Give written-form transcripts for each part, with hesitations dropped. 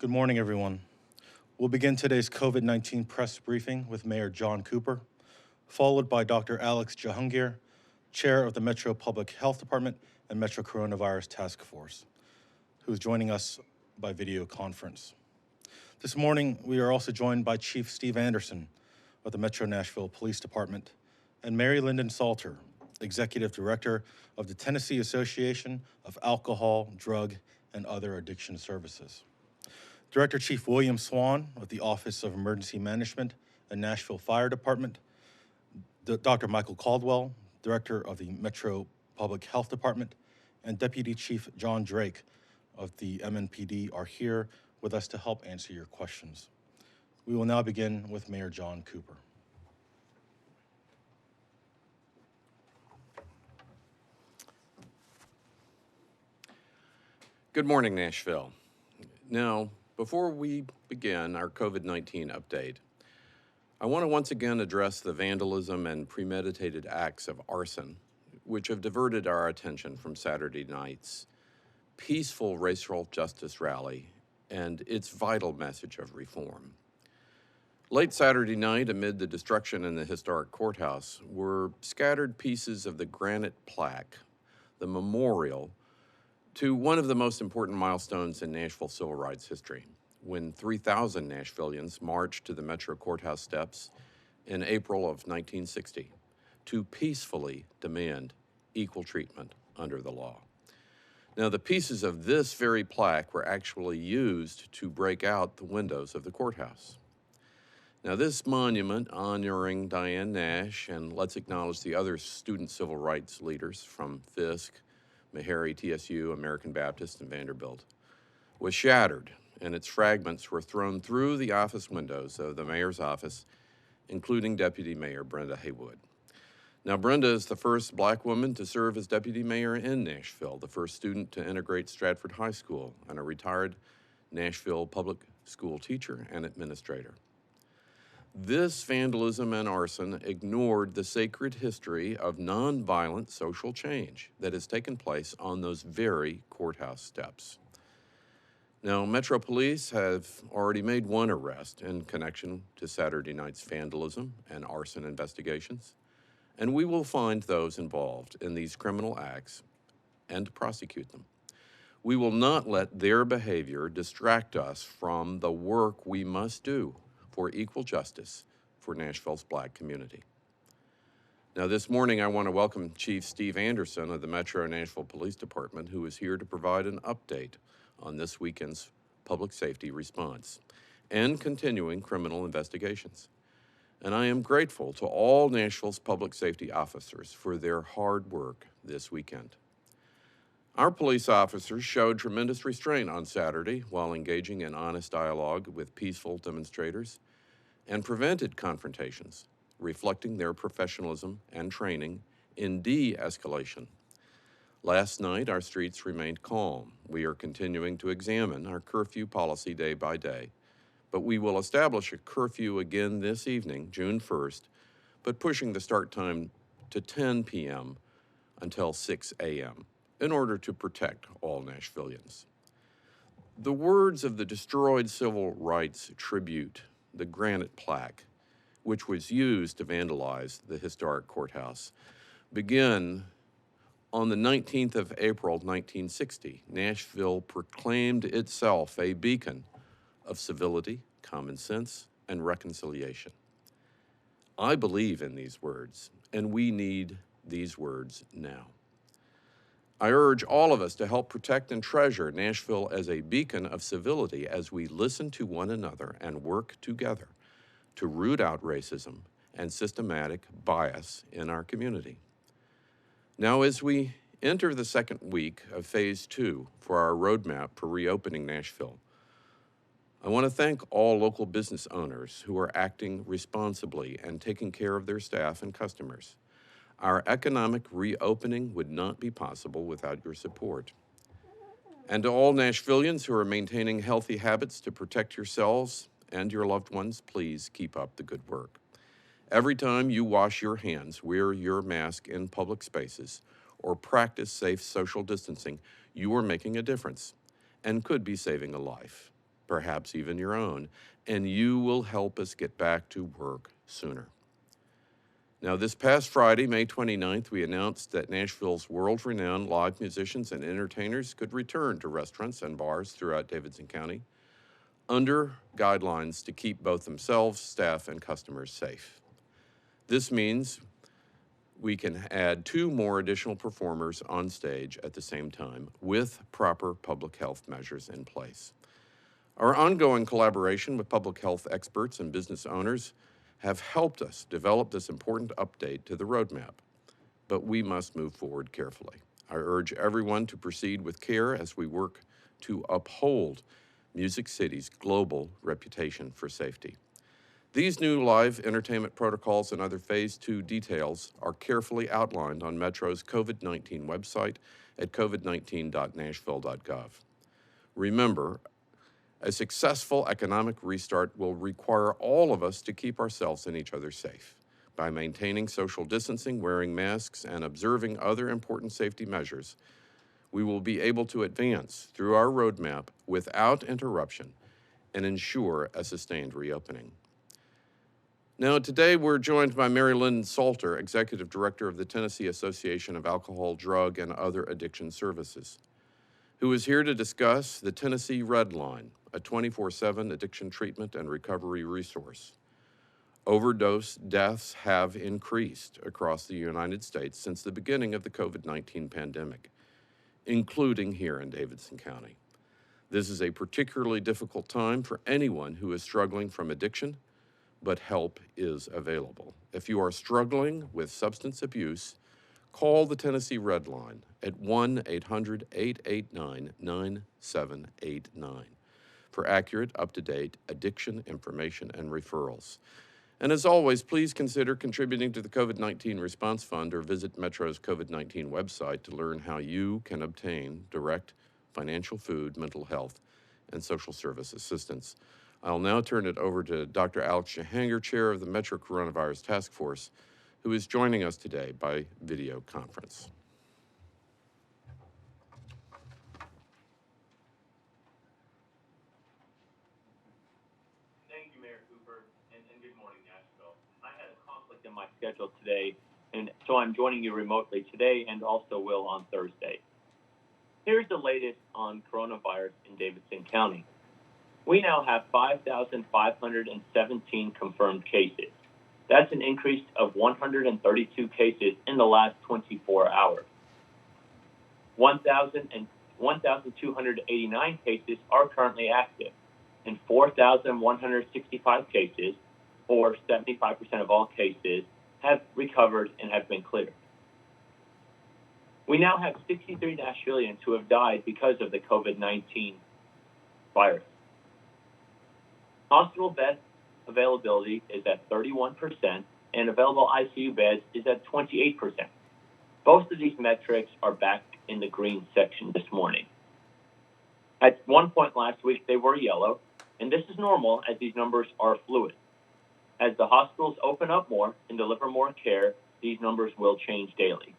Good morning, everyone. We'll begin today's COVID-19 press briefing with Mayor John Cooper, followed by Dr. Alex Jahangir, Chair of the Metro Public Health Department and Metro Coronavirus Task Force, who's joining us by video conference. This morning, we are also joined by Chief Steve Anderson of the Metro Nashville Police Department and Mary Lyndon Salter, Executive Director of the Tennessee Association of Alcohol, Drug, and Other Addiction Services. Director Chief William Swan of the Office of Emergency Management and Nashville Fire Department, Dr. Michael Caldwell, Director of the Metro Public Health Department, and Deputy Chief John Drake of the MNPD are here with us to help answer your questions. We will now begin with Mayor John Cooper. Good morning, Nashville. Now, before we begin our COVID-19 update, I want to once again address the vandalism and premeditated acts of arson, which have diverted our attention from Saturday night's peaceful racial justice rally and its vital message of reform. Late Saturday night, amid the destruction in the historic courthouse, were scattered pieces of the granite plaque, the memorial to one of the most important milestones in Nashville civil rights history, when 3,000 Nashvillians marched to the Metro Courthouse steps in April of 1960 to peacefully demand equal treatment under the law. Now, the pieces of this very plaque were actually used to break out the windows of the courthouse. Now, this monument honoring Diane Nash, and let's acknowledge the other student civil rights leaders from Fisk, Meharry, TSU, American Baptist, and Vanderbilt, was shattered, and its fragments were thrown through the office windows of the mayor's office, including Deputy Mayor Brenda Haywood. Now, Brenda is the first black woman to serve as deputy mayor in Nashville, the first student to integrate Stratford High School, and a retired Nashville public school teacher and administrator. This vandalism and arson ignored the sacred history of nonviolent social change that has taken place on those very courthouse steps. Now, Metro Police have already made one arrest in connection to Saturday night's vandalism and arson investigations, and we will find those involved in these criminal acts and prosecute them. We will not let their behavior distract us from the work we must do for equal justice for Nashville's black community. Now, this morning, I want to welcome Chief Steve Anderson of the Metro Nashville Police Department, who is here to provide an update on this weekend's public safety response and continuing criminal investigations. And I am grateful to all Nashville's public safety officers for their hard work this weekend. Our police officers showed tremendous restraint on Saturday while engaging in honest dialogue with peaceful demonstrators and prevented confrontations, reflecting their professionalism and training in de-escalation. Last night, our streets remained calm. We are continuing to examine our curfew policy day by day, but we will establish a curfew again this evening, June 1st, but pushing the start time to 10 p.m. until 6 a.m. in order to protect all Nashvillians. The words of the destroyed civil rights tribute, the granite plaque, which was used to vandalize the historic courthouse, begin on the 19th of April, 1960. Nashville proclaimed itself a beacon of civility, common sense, and reconciliation. I believe in these words, and we need these words now. I urge all of us to help protect and treasure Nashville as a beacon of civility as we listen to one another and work together to root out racism and systematic bias in our community. Now, as we enter the second week of Phase 2 for our roadmap for reopening Nashville, I want to thank all local business owners who are acting responsibly and taking care of their staff and customers. Our economic reopening would not be possible without your support. And to all Nashvillians who are maintaining healthy habits to protect yourselves and your loved ones, please keep up the good work. Every time you wash your hands, wear your mask in public spaces, or practice safe social distancing, you are making a difference and could be saving a life. perhaps even your own, and you will help us get back to work sooner. Now, this past Friday, May 29th, we announced that Nashville's world-renowned live musicians and entertainers could return to restaurants and bars throughout Davidson County under guidelines to keep both themselves, staff, and customers safe. This means we can add 2 more additional performers on stage at the same time with proper public health measures in place. Our ongoing collaboration with public health experts and business owners have helped us develop this important update to the roadmap, but we must move forward carefully. I urge everyone to proceed with care as we work to uphold Music City's global reputation for safety. These new live entertainment protocols and other Phase 2 details are carefully outlined on Metro's COVID-19 website at covid19.nashville.gov. Remember, a successful economic restart will require all of us to keep ourselves and each other safe. By maintaining social distancing, wearing masks, and observing other important safety measures, we will be able to advance through our roadmap without interruption and ensure a sustained reopening. Now, today we're joined by Mary Lynn Salter, Executive Director of the Tennessee Association of Alcohol, Drug, and Other Addiction Services, who is here to discuss the Tennessee Red Line, a 24/7 addiction treatment and recovery resource. Overdose deaths have increased across the United States since the beginning of the COVID-19 pandemic, including here in Davidson County. This is a particularly difficult time for anyone who is struggling from addiction, but help is available. If you are struggling with substance abuse, call the Tennessee Red Line at 1-800-889-9789 for accurate, up-to-date addiction information and referrals. And as always, please consider contributing to the COVID-19 Response Fund or visit Metro's COVID-19 website to learn how you can obtain direct financial, food, mental health, and social service assistance. I'll now turn it over to Dr. Alex Jahangir, Chair of the Metro Coronavirus Task Force, who is joining us today by video conference. Thank you, Mayor Cooper, and good morning, Nashville. I had a conflict in my schedule today, and so I'm joining you remotely today and also will on Thursday. Here's the latest on coronavirus in Davidson County. We now have 5,517 confirmed cases. That's an increase of 132 cases in the last 24 hours. 1,289 cases are currently active, and 4,165 cases, or 75% of all cases, have recovered and have been cleared. We now have 63 Nashvillians who have died because of the COVID-19 virus. Hospital bed availability is at 31%, and available ICU beds is at 28%. Both of these metrics are back in the green section this morning. At one point last week, they were yellow, and this is normal as these numbers are fluid. As the hospitals open up more and deliver more care, these numbers will change daily.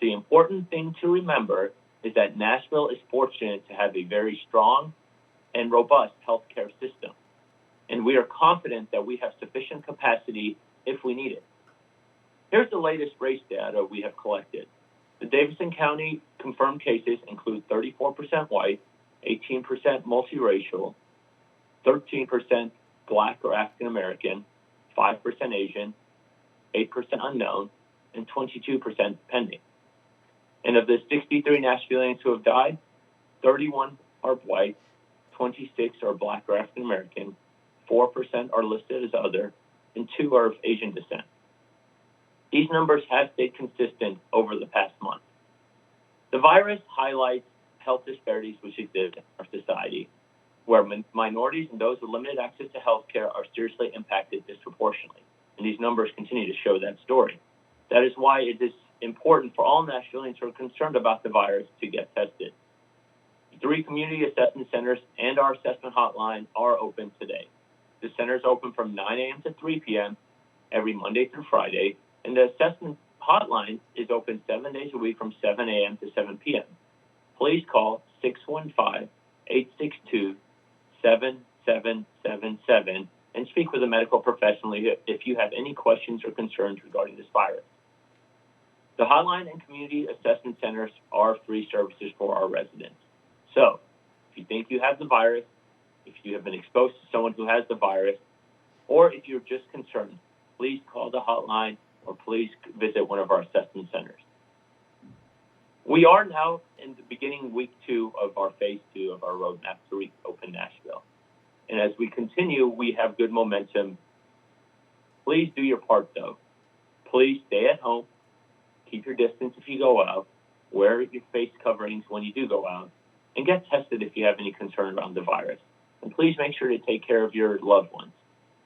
The important thing to remember is that Nashville is fortunate to have a very strong and robust healthcare system, and we are confident that we have sufficient capacity if we need it. Here's the latest race data we have collected. The Davidson County confirmed cases include 34% white, 18% multiracial, 13% Black or African American, 5% Asian, 8% unknown, and 22% pending. And of the 63 Nashvillians who have died, 31 are white, 26 are Black or African American, 4% are listed as other, and 2 are of Asian descent. These numbers have stayed consistent over the past month. The virus highlights health disparities which exist in our society, where minorities and those with limited access to health care are seriously impacted disproportionately. And these numbers continue to show that story. That is why it is important for all Nashvillians who are concerned about the virus to get tested. 3 community assessment centers and our assessment hotline are open today. The center is open from 9 a.m. to 3 p.m. every Monday through Friday, and the assessment hotline is open 7 days a week from 7 a.m. to 7 p.m. Please call 877-7777 and speak with a medical professional if you have any questions or concerns regarding this virus. The hotline and community assessment centers are free services for our residents. So, if you think you have the virus, if you have been exposed to someone who has the virus, or if you're just concerned, please call the hotline or please visit one of our assessment centers. We are now in the beginning week 2 of our phase 2 of our roadmap to reopen Nashville. And as we continue, we have good momentum. Please do your part though. Please stay at home, keep your distance if you go out, wear your face coverings when you do go out, and get tested if you have any concern around the virus. And please make sure to take care of your loved ones.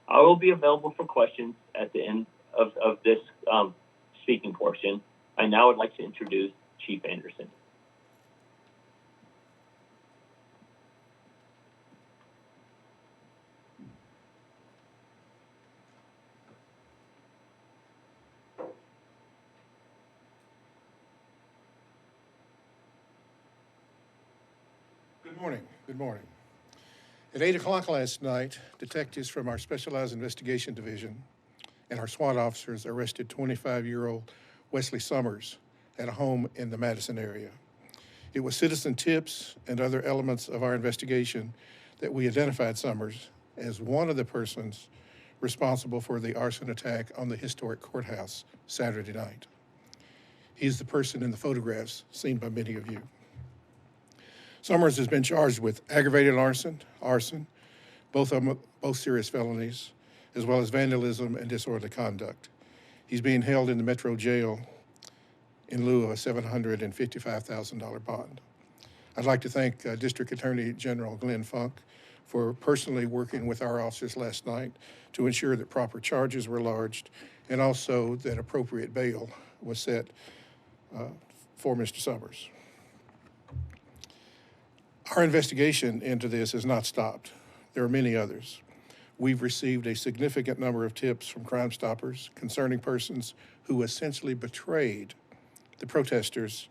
I will be available for questions at the end of this speaking portion. I now would like to introduce Chief Anderson. Good morning. Good morning. At 8 o'clock last night, detectives from our Specialized Investigation Division and our SWAT officers arrested 25-year-old Wesley Summers at a home in the Madison area. It was citizen tips and other elements of our investigation that we identified Summers as one of the persons responsible for the arson attack on the historic courthouse Saturday night. He's the person in the photographs seen by many of you. Summers has been charged with aggravated arson, both serious felonies, as well as vandalism and disorderly conduct. He's being held in the Metro Jail in lieu of a $755,000 bond. I'd like to thank District Attorney General Glenn Funk for personally working with our officers last night to ensure that proper charges were lodged and also that appropriate bail was set for Mr. Summers. Our investigation into this has not stopped. There are many others. We've received a significant number of tips from Crimestoppers concerning persons who essentially betrayed the protesters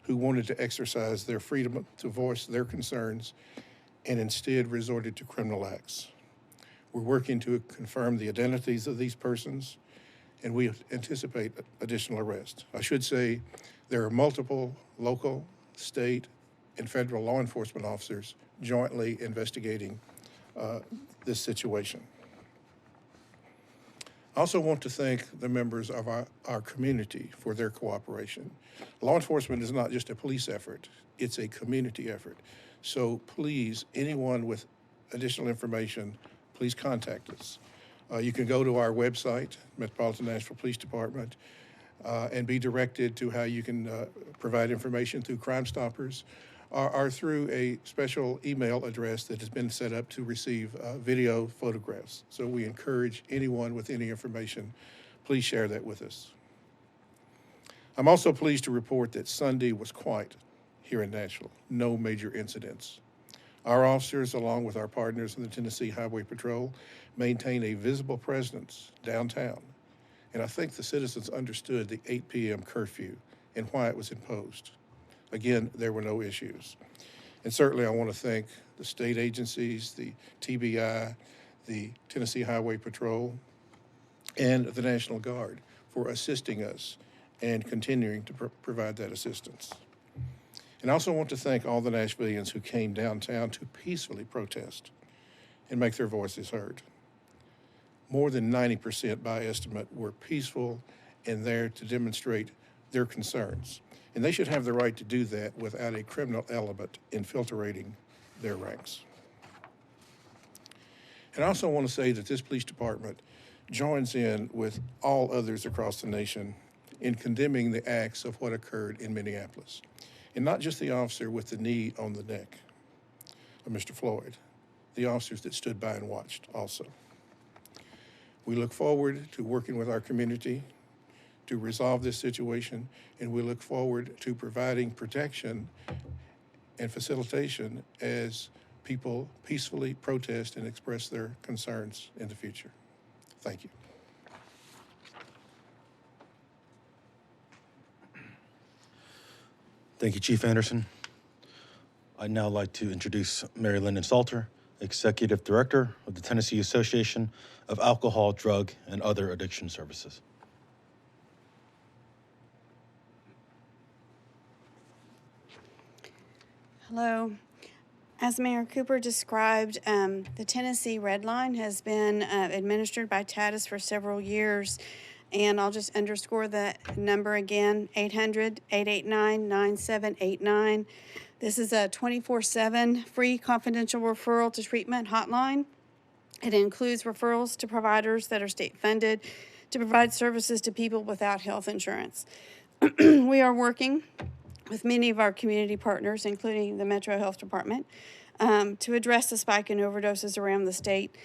who wanted to exercise their freedom to voice their concerns and instead resorted to criminal acts. We're working to confirm the identities of these persons, and we anticipate additional arrests. I should say there are multiple local, state, and federal law enforcement officers jointly investigating this situation. I also want to thank the members of our community for their cooperation. Law enforcement is not just a police effort, it's a community effort. So please, anyone with additional information, please contact us. You can go to our website, Metropolitan Nashville Police Department, and be directed to how you can provide information through Crimestoppers or through a special email address that has been set up to receive video photographs. So we encourage anyone with any information, please share that with us. I'm also pleased to report that Sunday was quiet here in Nashville, no major incidents. Our officers, along with our partners in the Tennessee Highway Patrol, maintain a visible presence downtown. And I think the citizens understood the 8 p.m. curfew and why it was imposed. Again, there were no issues. And certainly I want to thank the state agencies, the TBI, the Tennessee Highway Patrol, and the National Guard for assisting us and continuing to provide that assistance. And I also want to thank all the Nashvillians who came downtown to peacefully protest and make their voices heard. More than 90% by estimate were peaceful and there to demonstrate their concerns. And they should have the right to do that without a criminal element infiltrating their ranks. And I also want to say that this police department joins in with all others across the nation in condemning the acts of what occurred in Minneapolis. And not just the officer with the knee on the neck of Mr. Floyd, the officers that stood by and watched also. We look forward to working with our community to resolve this situation, and we look forward to providing protection and facilitation as people peacefully protest and express their concerns in the future. Thank you. Thank you, Chief Anderson. I'd now like to introduce Mary Lyndon Salter Executive Director of the Tennessee Association of Alcohol, Drug, and Other Addiction Services. Hello. As Mayor Cooper described, the Tennessee Red Line has been administered by TADIS for several years, and I'll just underscore that number again, 800-889-9789. This is a 24/7 free confidential referral to treatment hotline. It includes referrals to providers that are state funded to provide services to people without health insurance. We are working with many of our community partners, including the Metro Health Department, to address the spike in overdoses around the state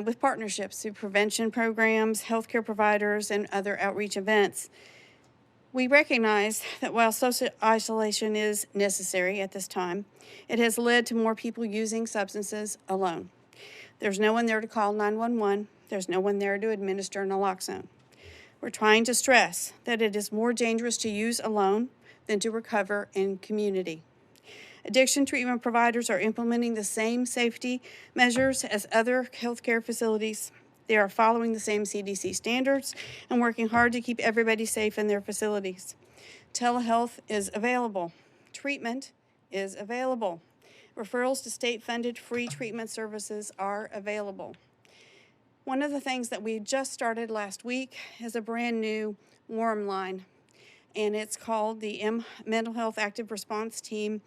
with partnerships through prevention programs, healthcare providers, and other outreach events. We recognize that while social isolation is necessary at this time, it has led to more people using substances alone. There's no one there to call 911. There's no one there to administer naloxone. We're trying to stress that it is more dangerous to use alone than to recover in community. Addiction treatment providers are implementing the same safety measures as other healthcare facilities. They are following the same CDC standards and working hard to keep everybody safe in their facilities. Telehealth is available. Treatment is available. Referrals to state-funded free treatment services are available. One of the things that we just started last week is a brand new warm line, and it's called the Mental Health Active Response Team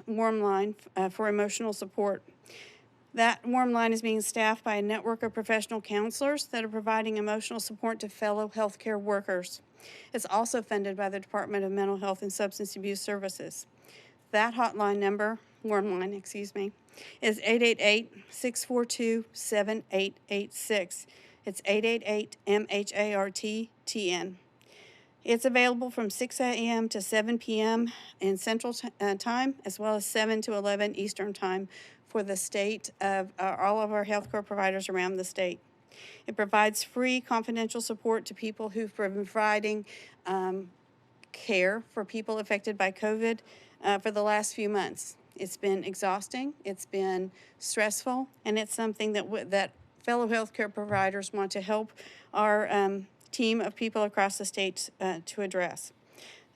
warm line for emotional support. That warm line is being staffed by a network of professional counselors that are providing emotional support to fellow healthcare workers. It's also funded by the Department of Mental Health and Substance Abuse Services. That hotline number, warm line, is 888-642-7886. It's 888-MHART-TN. It's available from 6 a.m. to 7 p.m. in Central Time, as well as 7 to 11 Eastern Time for the state of all of our healthcare providers around the state. It provides free confidential support to people who've been providing care for people affected by COVID for the last few months. It's been exhausting, it's been stressful, and it's something that fellow healthcare providers want to help our team of people across the state to address.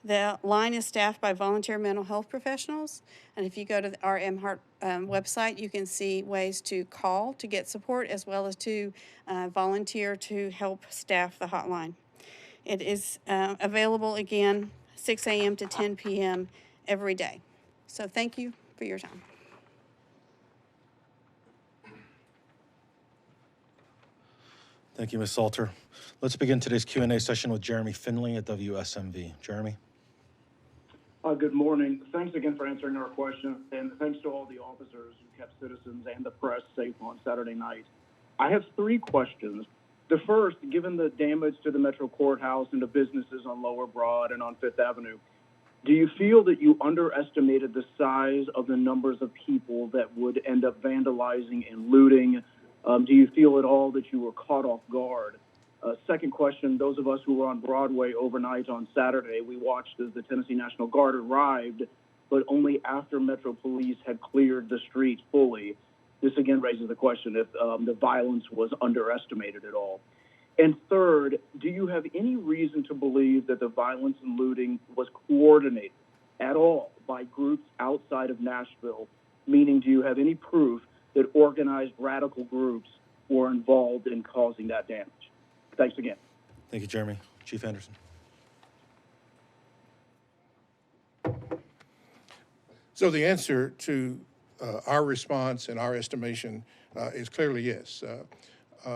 The line is staffed by volunteer mental health professionals, and if you go to our MHeart website, you can see ways to call to get support as well as to volunteer to help staff the hotline. It is available again 6 a.m. to 10 p.m. every day. So thank you for your time. Thank you, Ms. Salter. Let's begin today's Q&A session with Jeremy Finley at WSMV. Jeremy. Good morning. Thanks again for answering our question, and thanks to all the officers who kept citizens and the press safe on Saturday night. I have 3 questions. The first, given the damage to the Metro Courthouse and the businesses on Lower Broad and on Fifth Avenue, do you feel that you underestimated the size of the numbers of people that would end up vandalizing and looting? Do you feel at all that you were caught off guard? Second question, those of us who were on Broadway overnight on Saturday, we watched as the Tennessee National Guard arrived, but only after Metro Police had cleared the street fully. This again raises the question if the violence was underestimated at all. And third, do you have any reason to believe that the violence and looting was coordinated at all by groups outside of Nashville? Meaning, do you have any proof that organized radical groups were involved in causing that damage? Thanks again. Thank you, Jeremy. Chief Anderson. So the answer to our response and our estimation is clearly yes.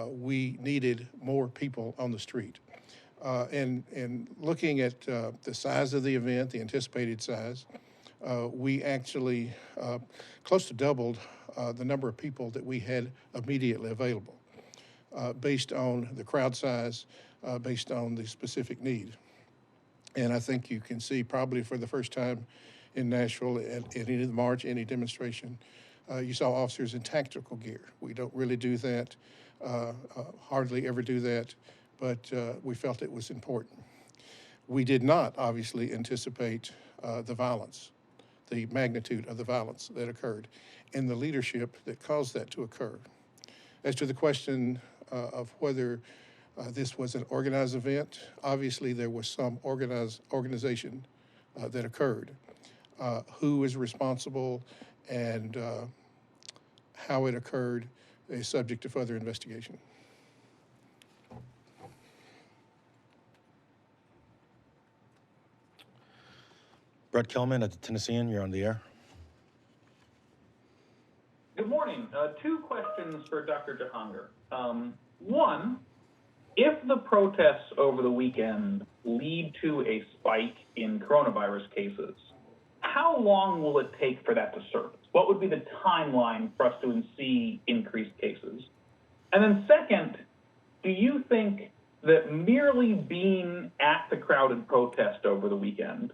We needed more people on the street. And looking at the size of the event, the anticipated size, we actually close to doubled the number of people that we had immediately available based on the crowd size, based on the specific need. And I think you can see probably for the first time in Nashville at any march, any demonstration, you saw officers in tactical gear. We don't really do that, hardly ever do that, but we felt it was important. We did not obviously anticipate the violence the magnitude of the violence that occurred and the leadership that caused that to occur. As to the question of whether this was an organized event, obviously there was some organization that occurred. Who is responsible and how it occurred is subject to further investigation. Brett Kelman at the Tennessean, you're on the air. Good morning. Two questions for Dr. Jahangir. One, if the protests over the weekend lead to a spike in coronavirus cases, how long will it take for that to surface? What would be the timeline for us to see increased cases? And then second, do you think that merely being at the crowded protest over the weekend,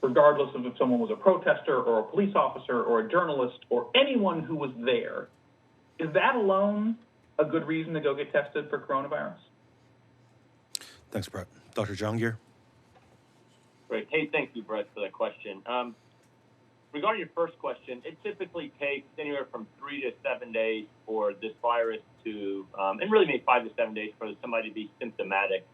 regardless of if someone was a protester or a police officer or a journalist or anyone who was there, is that alone a good reason to go get tested for coronavirus? Thanks, Brett. Dr. Jahangir. Great. Hey, thank you, Brett, for that question. Regarding your first question, it typically takes anywhere from 3 to 7 days for this virus to, and really maybe 5 to 7 days for somebody to be symptomatic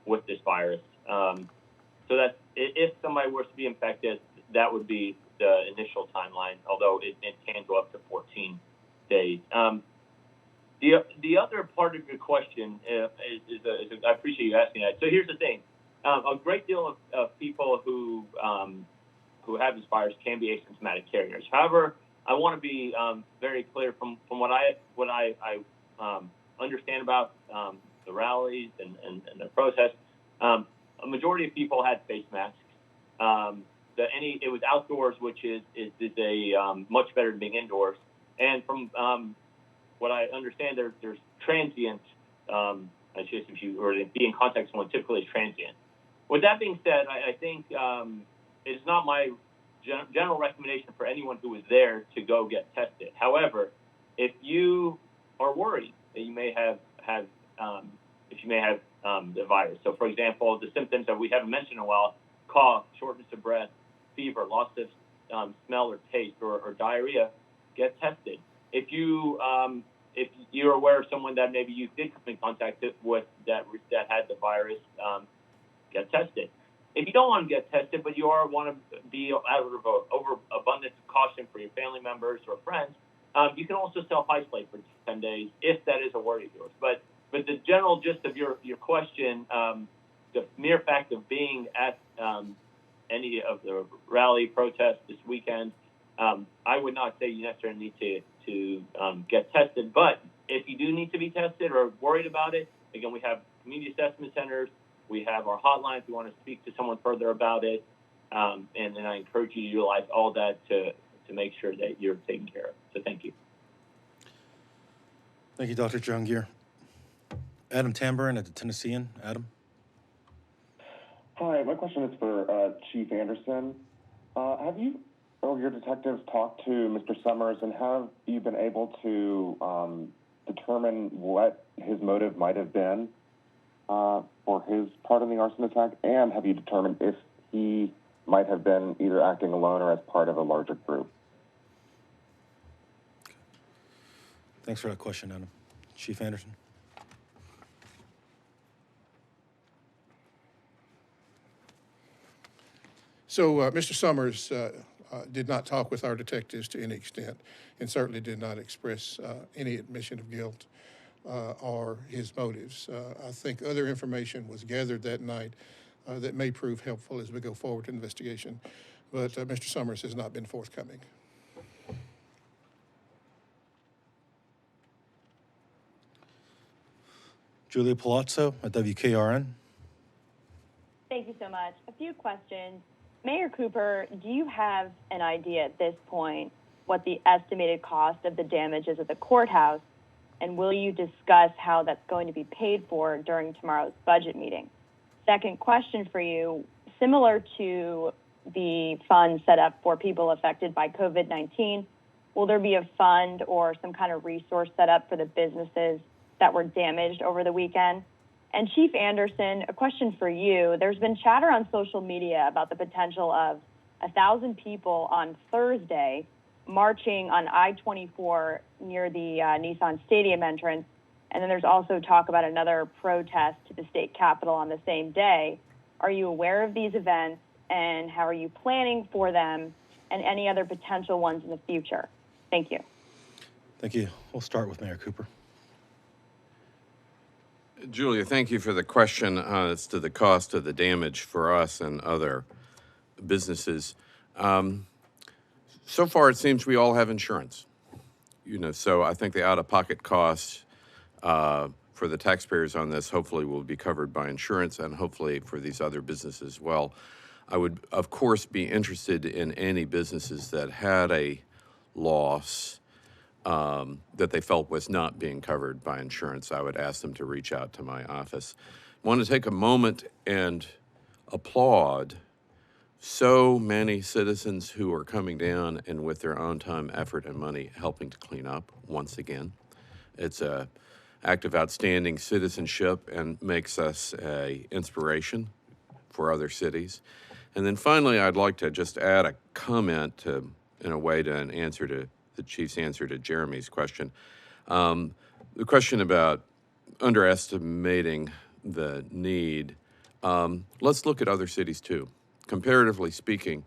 with this virus. So that if somebody were to be infected, that would be the initial timeline, although it can go up to 14 days. The other part of your question is I appreciate you asking that. So here's the thing. A great deal of people who have this virus can be asymptomatic carriers. However, I want to be very clear from what I understand about the rallies and the protests. A majority of people had face masks. It was outdoors, which is a much better than being indoors. And from what I understand, there's transient. It's just if you or be in contact with someone, typically is transient. With that being said, I think it's not my general recommendation for anyone who was there to go get tested. However, if you are worried that you may have the virus, so for example, the symptoms that we haven't mentioned in a while: cough, shortness of breath, fever, loss of smell or taste, or diarrhea, get tested. If you're aware of someone that maybe you did come in contact with that had the virus, get tested. If you don't want to get tested, but you want to be out of overabundance of caution for your family members or friends, you can also self-isolate for 10 days if that is a worry of yours. But the general gist of your question, the mere fact of being at any of the rally protests this weekend, I would not say you necessarily need to get tested. But if you do need to be tested or worried about it, again, we have community assessment centers. We have our hotline if you want to speak to someone further about it. And then I encourage you to utilize all that to make sure that you're taken care of. So thank you. Thank you, Dr. Jahangir. Adam Tamburin at the Tennessean. Adam. Hi, my question is for Chief Anderson. Have you or your detectives talked to Mr. Summers, and have you been able to determine what his motive might have been for his part in the arson attack? And have you determined if he might have been either acting alone or as part of a larger group? Thanks for that question, Adam. Chief Anderson. So Mr. Summers did not talk with our detectives to any extent, and certainly did not express any admission of guilt or his motives. I think other information was gathered that night that may prove helpful as we go forward in the investigation, but Mr. Summers has not been forthcoming. Julia Palazzo at WKRN. Thank you so much. A few questions. Mayor Cooper, do you have an idea at this point what the estimated cost of the damage is at the courthouse, and will you discuss how that's going to be paid for during tomorrow's budget meeting? Second question for you, similar to the fund set up for people affected by COVID-19, will there be a fund or some kind of resource set up for the businesses that were damaged over the weekend? And Chief Anderson, a question for you. There's been chatter on social media about the potential of 1,000 people on Thursday marching on I-24 near the Nissan Stadium entrance. And then there's also talk about another protest to the state capitol on the same day. Are you aware of these events, and how are you planning for them and any other potential ones in the future? Thank you. Thank you. We'll start with Mayor Cooper. Julia, thank you for the question as to the cost of the damage for us and other businesses. So far, it seems we all have insurance. So I think the out-of-pocket costs for the taxpayers on this hopefully will be covered by insurance, and hopefully for these other businesses as well. I would, of course, be interested in any businesses that had a loss that they felt was not being covered by insurance. I would ask them to reach out to my office. I want to take a moment and applaud so many citizens who are coming down and with their own time, effort, and money helping to clean up once again. It's an act of outstanding citizenship and makes us an inspiration for other cities. And then finally, I'd like to just add a comment in a way to an answer to the Chief's answer to Jeremy's question. The question about underestimating the need, let's look at other cities too. Comparatively speaking,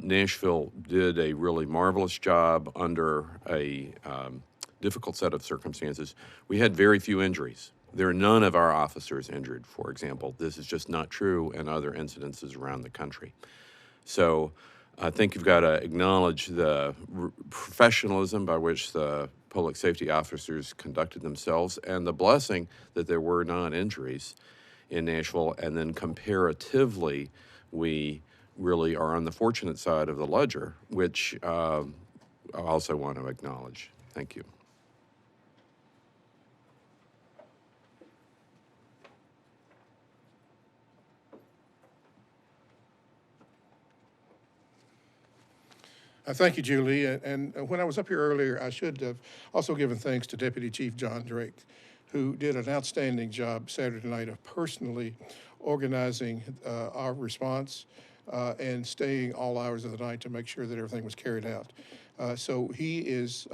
Nashville did a really marvelous job under a difficult set of circumstances. We had very few injuries. There are none of our officers injured, for example. This is just not true in other incidences around the country. So I think you've got to acknowledge the professionalism by which the public safety officers conducted themselves and the blessing that there were non-injuries in Nashville. And then comparatively, we really are on the fortunate side of the ledger, which I also want to acknowledge. Thank you. Thank you, Julie. And when I was up here earlier, I should have also given thanks to Deputy Chief John Drake, who did an outstanding job Saturday night of personally organizing our response and staying all hours of the night to make sure that everything was carried out. So he is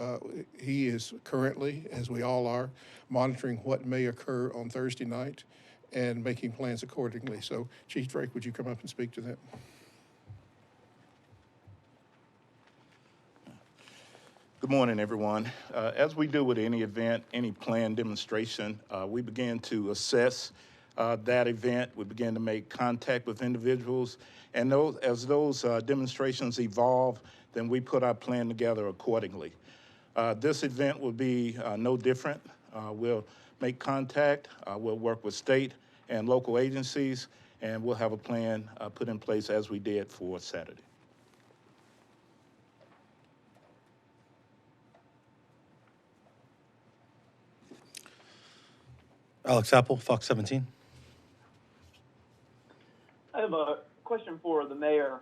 currently, as we all are, monitoring what may occur on Thursday night and making plans accordingly. So, Chief Drake, would you come up and speak to that? Good morning, everyone. As we do with any event, any planned demonstration, we began to assess that event. We began to make contact with individuals, and as those demonstrations evolve, then we put our plan together accordingly. This event will be no different. We'll make contact, we'll work with state and local agencies, and we'll have a plan put in place as we did for Saturday. Alex Apple, Fox 17. I have a question for the mayor.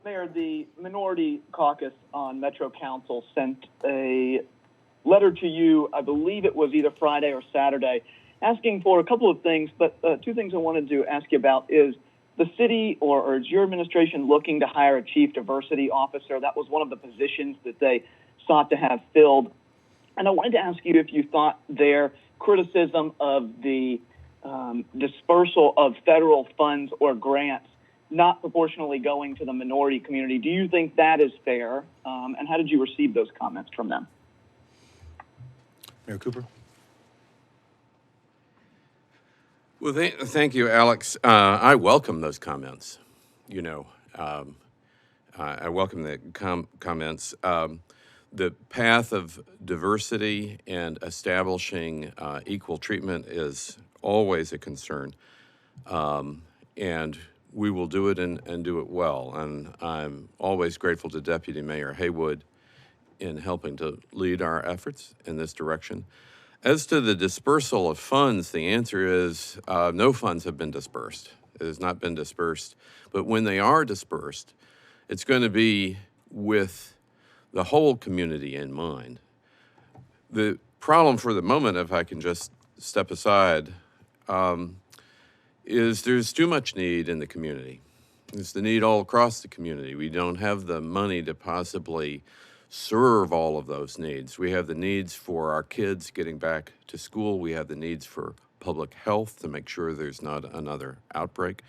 Mayor, the minority caucus on Metro Council sent a letter to you, I believe it was either Friday or Saturday, asking for a couple of things, but two things I wanted to ask you about is the city or is your administration looking to hire a chief diversity officer? That was one of the positions that they sought to have filled. And I wanted to ask you if you thought their criticism of the dispersal of federal funds or grants not proportionally going to the minority community, do you think that is fair? And how did you receive those comments from them? Mayor Cooper. Well, thank you, Alex. I welcome those comments. I welcome the comments. The path of diversity and establishing equal treatment is always a concern, and we will do it and do it well. And I'm always grateful to Deputy Mayor Haywood in helping to lead our efforts in this direction. As to the dispersal of funds, the answer is no funds have been dispersed. It has not been dispersed. But when they are dispersed, it's going to be with the whole community in mind. The problem for the moment, if I can just step aside, is there's too much need in the community. It's the need all across the community. We don't have the money to possibly serve all of those needs. We have the needs for our kids getting back to school. We have the needs for public health to make sure there's not another outbreak.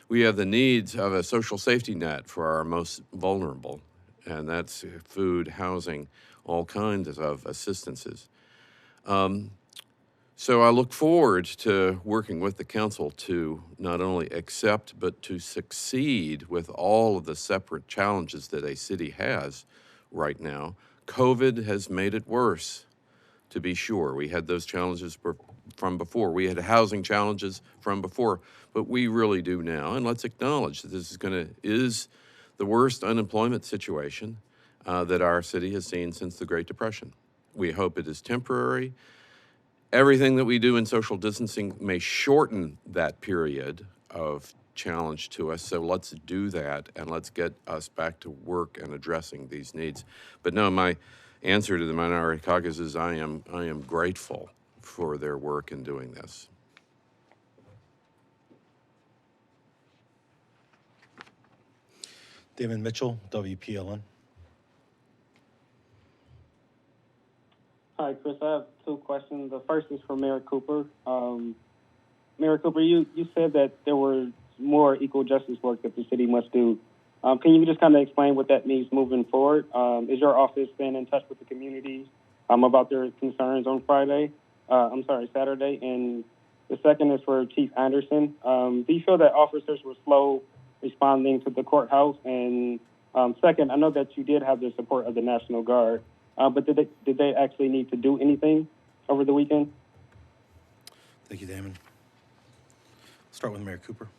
We have the needs of a social safety net for our most vulnerable, and that's food, housing, all kinds of assistances. So I look forward to working with the council to not only accept, but to succeed with all of the separate challenges that a city has right now. COVID has made it worse, to be sure. We had those challenges from before. We had housing challenges from before, but we really do now. And let's acknowledge that this is the worst unemployment situation that our city has seen since the Great Depression. We hope it is temporary. Everything that we do in social distancing may shorten that period of challenge to us, so let's do that and let's get us back to work and addressing these needs. But no, my answer to the Minority Caucus is I am grateful for their work in doing this. David Mitchell, WPLN. Hi, Chris. I have two questions. The first is for Mayor Cooper. Mayor Cooper, you said that there were more equal justice work that the city must do. Can you just kind of explain what that means moving forward? Is your office been in touch with the community about their concerns on Saturday? And the second is for Chief Anderson. Do you feel that officers were slow responding to the courthouse? And second, I know that you did have the support of the National Guard. But did they actually need to do anything over the weekend? Thank you, Damon. Start with Mayor Cooper.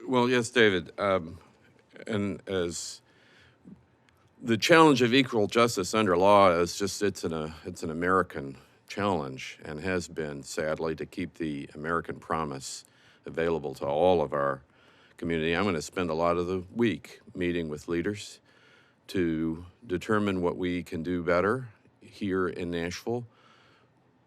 Well, yes, David. And as the challenge of equal justice under law is just, it's an American challenge and has been, sadly, to keep the American promise available to all of our community. I'm going to spend a lot of the week meeting with leaders to determine what we can do better here in Nashville.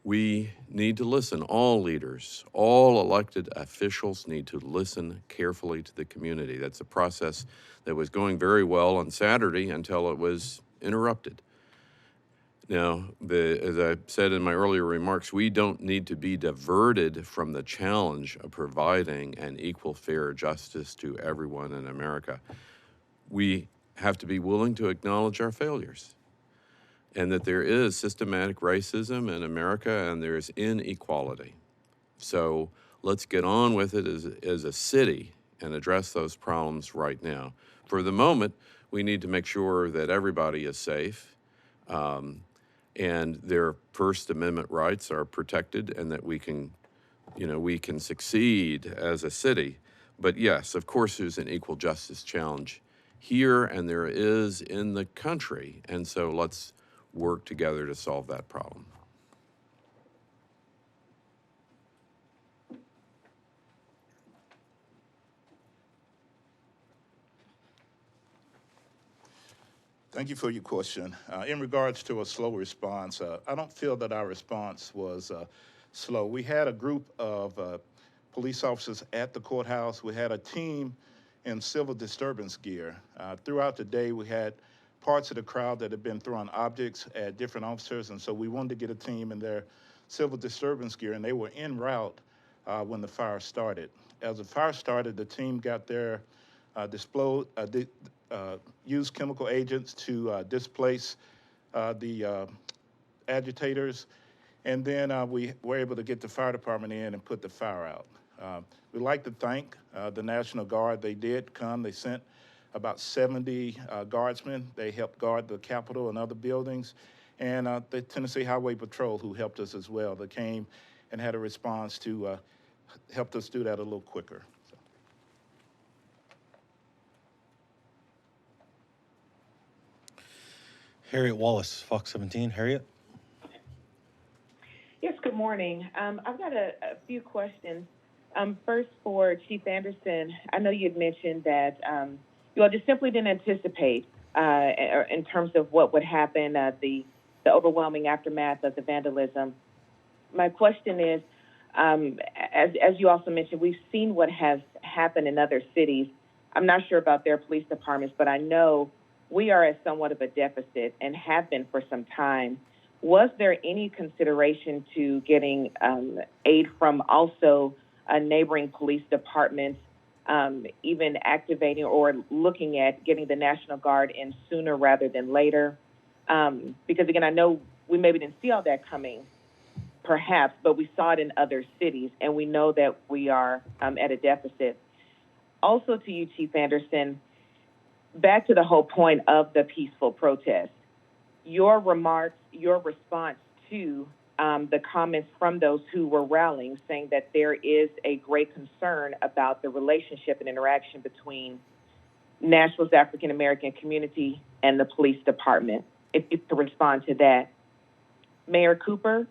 We need to listen. All leaders, all elected officials need to listen carefully to the community. That's a process that was going very well on Saturday until it was interrupted. Now, as I said in my earlier remarks, we don't need to be diverted from the challenge of providing an equal, fair justice to everyone in America. We have to be willing to acknowledge our failures and that there is systematic racism in America and there's inequality. So let's get on with it as a city and address those problems right now. For the moment, we need to make sure that everybody is safe and their First Amendment rights are protected and that we can succeed as a city. But yes, of course, there's an equal justice challenge here and there is in the country. And so let's work together to solve that problem. Thank you for your question. In regards to a slow response, I don't feel that our response was slow. We had a group of police officers at the courthouse. We had a team in civil disturbance gear. Throughout the day, we had parts of the crowd that had been throwing objects at different officers, and so we wanted to get a team in their civil disturbance gear, and they were en route when the fire started. As the fire started, the team got there, used chemical agents to displace the agitators, and then we were able to get the fire department in and put the fire out. We'd like to thank the National Guard. They did come. They sent about 70 guardsmen. They helped guard the Capitol and other buildings. And the Tennessee Highway Patrol, who helped us as well. They came and had a response to help us do that a little quicker. So. Harriet Wallace, Fox 17. Harriet? Yes, good morning. I've got a few questions. First, for Chief Anderson, I know you had mentioned that you all just simply didn't anticipate in terms of what would happen, the overwhelming aftermath of the vandalism. My question is, as you also mentioned, we've seen what has happened in other cities. I'm not sure about their police departments, but I know we are at somewhat of a deficit and have been for some time. Was there any consideration to getting aid from also neighboring police departments, even activating or looking at getting the National Guard in sooner rather than later? Because again, I know we maybe didn't see all that coming, perhaps, but we saw it in other cities, and we know that we are at a deficit. Also to you, Chief Anderson, back to the whole point of the peaceful protest, your remarks, your response to the comments from those who were rallying, saying that there is a great concern about the relationship and interaction between Nashville's African-American community and the police department. If you could respond to that. Mayor Cooper,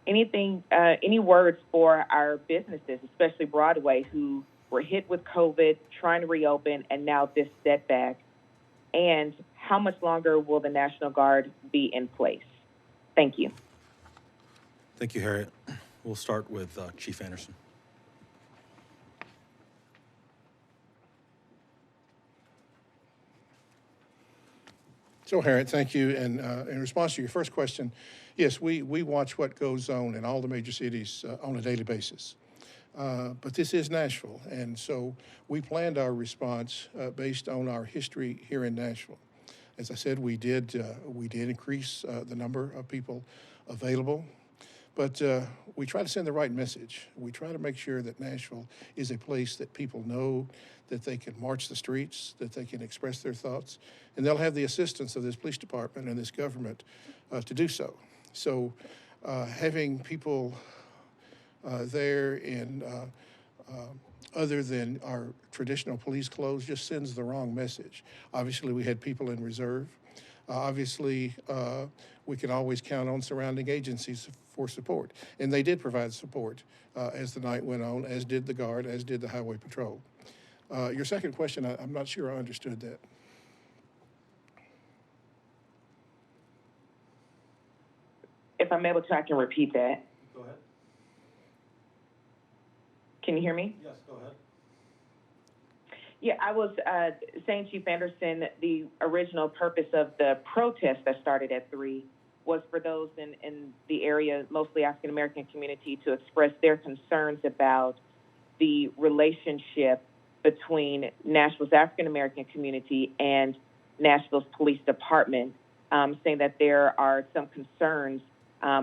any words for our businesses, especially Broadway, who were hit with COVID, trying to reopen, and now this setback? And how much longer will the National Guard be in place? Thank you. Thank you, Harriet. We'll start with Chief Anderson. So, Harriet, thank you. And in response to your first question, yes, we watch what goes on in all the major cities on a daily basis. But this is Nashville, and so we planned our response based on our history here in Nashville. As I said, we did increase the number of people available, but we try to send the right message. We try to make sure that Nashville is a place that people know that they can march the streets, that they can express their thoughts, and they'll have the assistance of this police department and this government to do so. So having people there in other than our traditional police clothes just sends the wrong message. Obviously, we had people in reserve. Obviously, we can always count on surrounding agencies for support. And they did provide support as the night went on, as did the Guard, as did the Highway Patrol. Your second question, I'm not sure I understood that. If I'm able to, I can repeat that. Go ahead. Can you hear me? Yes, go ahead. Yeah, I was saying, Chief Anderson, the original purpose of the protest that started at 3 was for those in the area, mostly African-American community, to express their concerns about the relationship between Nashville's African-American community and Nashville's police department, saying that there are some concerns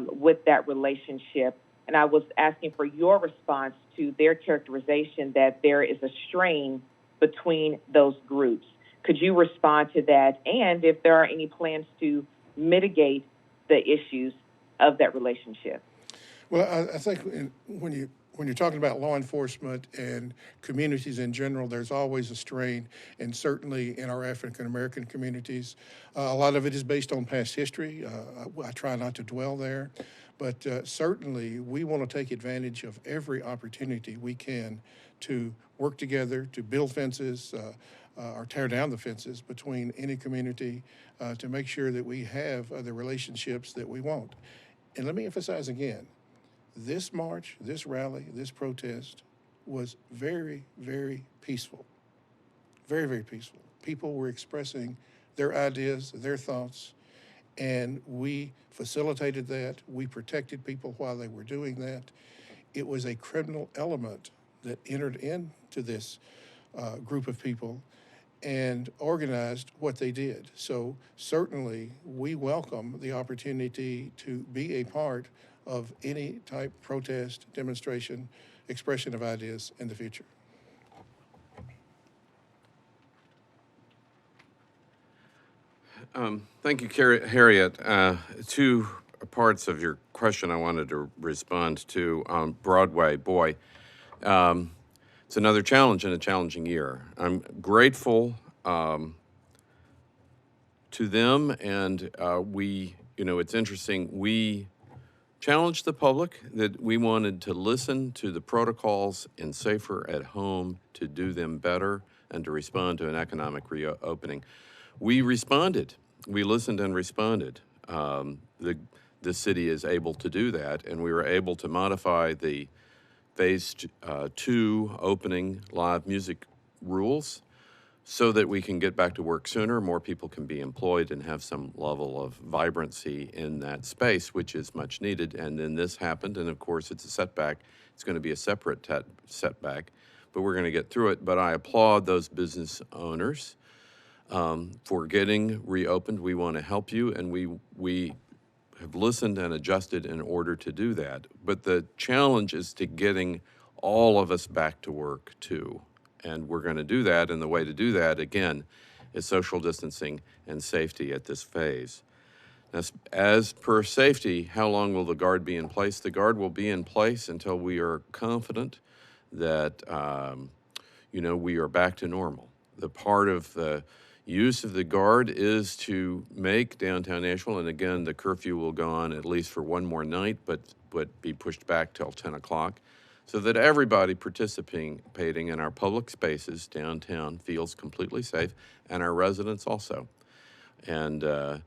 with that relationship. And I was asking for your response to their characterization that there is a strain between those groups. Could you respond to that? And if there are any plans to mitigate the issues of that relationship? Well, I think when you're talking about law enforcement and communities in general, there's always a strain, and certainly in our African-American communities. A lot of it is based on past history. I try not to dwell there, but certainly we want to take advantage of every opportunity we can to work together, to build fences, or tear down the fences between any community to make sure that we have the relationships that we want. And let me emphasize again, this march, this rally, this protest was very, very peaceful. Very, very peaceful. People were expressing their ideas, their thoughts, and we facilitated that. We protected people while they were doing that. It was a criminal element that entered into this group of people and organized what they did. So certainly we welcome the opportunity to be a part of any type of protest, demonstration, expression of ideas in the future. Thank you, Harriet. Two parts of your question I wanted to respond to. Broadway, boy, it's another challenge and a challenging year. I'm grateful to them, and it's interesting. We challenged the public that we wanted to listen to the protocols in Safer at Home to do them better and to respond to an economic reopening. We responded. We listened and responded. The the city is able to do that, and we were able to modify the phase 2 opening live music rules so that we can get back to work sooner, more people can be employed and have some level of vibrancy in that space, which is much needed. And then this happened, and of course it's a setback. It's going to be a separate setback, but we're going to get through it. But I applaud those business owners for getting reopened. We want to help you, and we have listened and adjusted in order to do that. But the challenge is to getting all of us back to work too. And we're going to do that, and the way to do that, again, is social distancing and safety at this phase. As per safety, how long will the guard be in place? The guard will be in place until we are confident that, we are back to normal. The part of the use of the guard is to make downtown Nashville, and again, the curfew will go on at least for one more night, but be pushed back till 10 o'clock, so that everybody participating in our public spaces downtown feels completely safe, and our residents also. And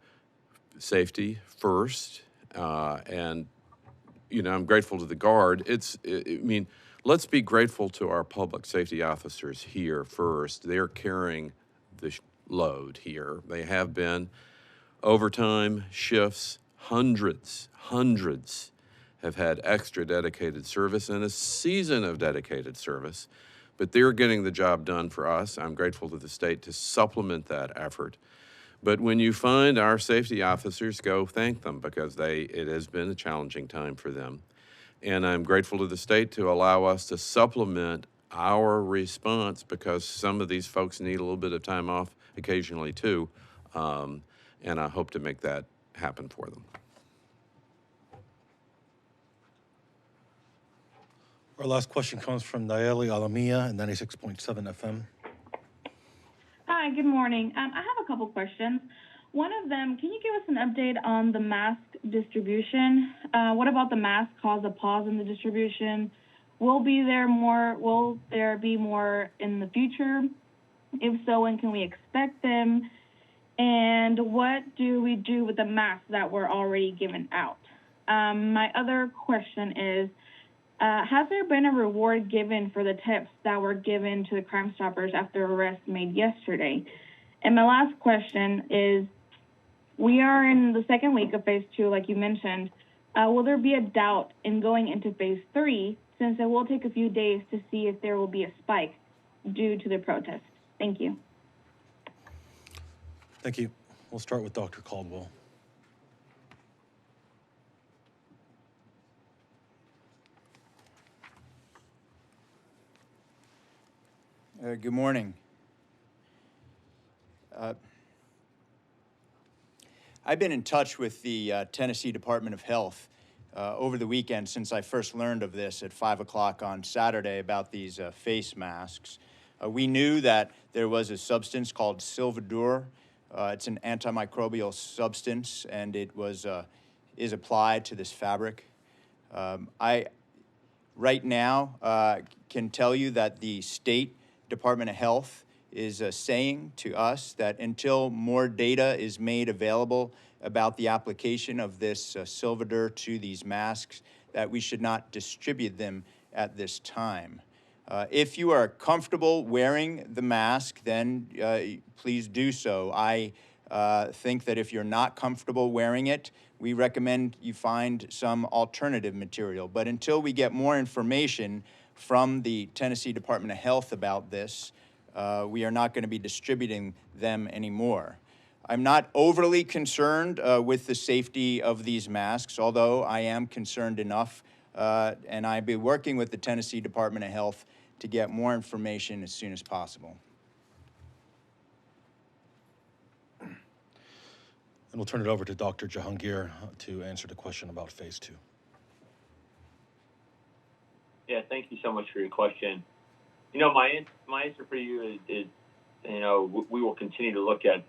safety first, and I'm grateful to the guard. Let's be grateful to our public safety officers here first. They're carrying the load here. They have been overtime shifts, hundreds have had extra dedicated service and a season of dedicated service, but they're getting the job done for us. I'm grateful to the state to supplement that effort. But when you find our safety officers, go thank them, because it has been a challenging time for them. And I'm grateful to the state to allow us to supplement our response, because some of these folks need a little bit of time off occasionally too. And I hope to make that happen for them. Our last question comes from Nayeli Alamia at 96.7 FM. Hi, good morning. I have a couple questions. One of them, can you give us an update on the mask distribution? What about the mask caused a pause in the distribution? Will there be more in the future? If so, when can we expect them? And what do we do with the masks that were already given out? My other question is, has there been a reward given for the tips that were given to the Crimestoppers after arrest made yesterday? And my last question is, we are in the second week of phase 2, like you mentioned. Will there be a doubt in going into phase 3, since it will take a few days to see if there will be a spike due to the protest? Thank you. Thank you. We'll start with Dr. Caldwell. Good morning. I've been in touch with the Tennessee Department of Health over the weekend since I first learned of this at 5 o'clock on Saturday about these face masks. We knew that there was a substance called Silvadur. It's an antimicrobial substance, and it is applied to this fabric. I right now can tell you that the State Department of Health is saying to us that until more data is made available about the application of this Silvadur to these masks, that we should not distribute them at this time. If you are comfortable wearing the mask, then please do so. I think that if you're not comfortable wearing it, we recommend you find some alternative material. But until we get more information from the Tennessee Department of Health about this, we are not going to be distributing them anymore. I'm not overly concerned with the safety of these masks, although I am concerned enough, and I'll be working with the Tennessee Department of Health to get more information as soon as possible. And we'll turn it over to Dr. Jahangir to answer the question about phase 2. Yeah, thank you so much for your question. My answer for you is we will continue to look at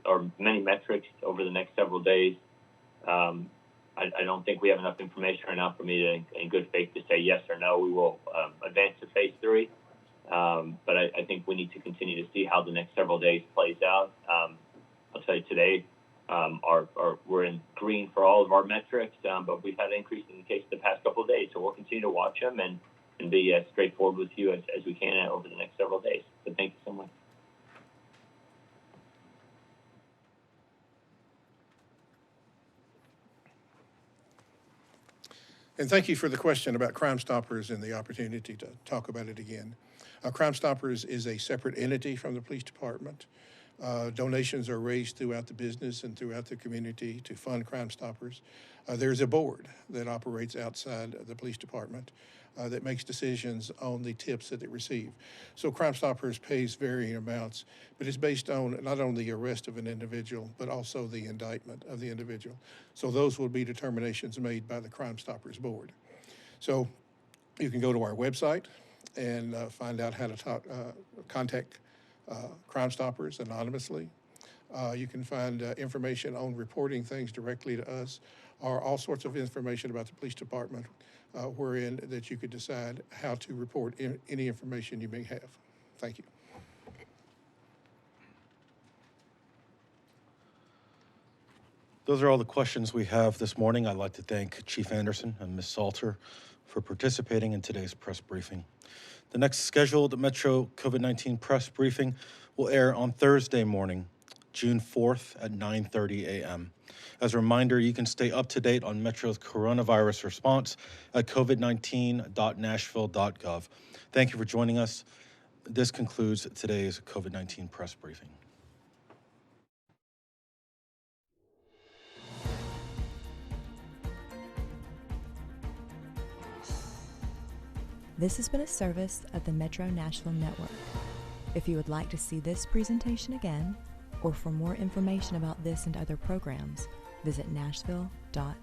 our many metrics over the next several days. I don't think we have enough information right now for me to, in good faith, to say yes or no. We will advance to phase 3, but I think we need to continue to see how the next several days plays out. I'll tell you today, we're in green for all of our metrics, but we've had an increase in the case the past couple of days. So we'll continue to watch them and be as straightforward with you as we can over the next several days. So thank you so much. And thank you for the question about Crimestoppers and the opportunity to talk about it again. Crimestoppers is a separate entity from the police department. Donations are raised throughout the business and throughout the community to fund Crimestoppers. There's a board that operates outside of the police department that makes decisions on the tips that it receives. So Crimestoppers pays varying amounts, but it's based on not only the arrest of an individual, but also the indictment of the individual. So those will be determinations made by the Crimestoppers board. So you can go to our website and find out how to contact Crimestoppers anonymously. You can find information on reporting things directly to us, or all sorts of information about the police department, wherein that you could decide how to report any information you may have. Thank you. Those are all the questions we have this morning. I'd like to thank Chief Anderson and Ms. Salter for participating in today's press briefing. The next scheduled Metro COVID-19 press briefing will air on Thursday morning, June 4th at 9:30 a.m. As a reminder, you can stay up to date on Metro's coronavirus response at covid19.nashville.gov. Thank you for joining us. This concludes today's COVID-19 press briefing. This has been a service of the Metro Nashville Network. If you would like to see this presentation again, or for more information about this and other programs, visit nashville.gov.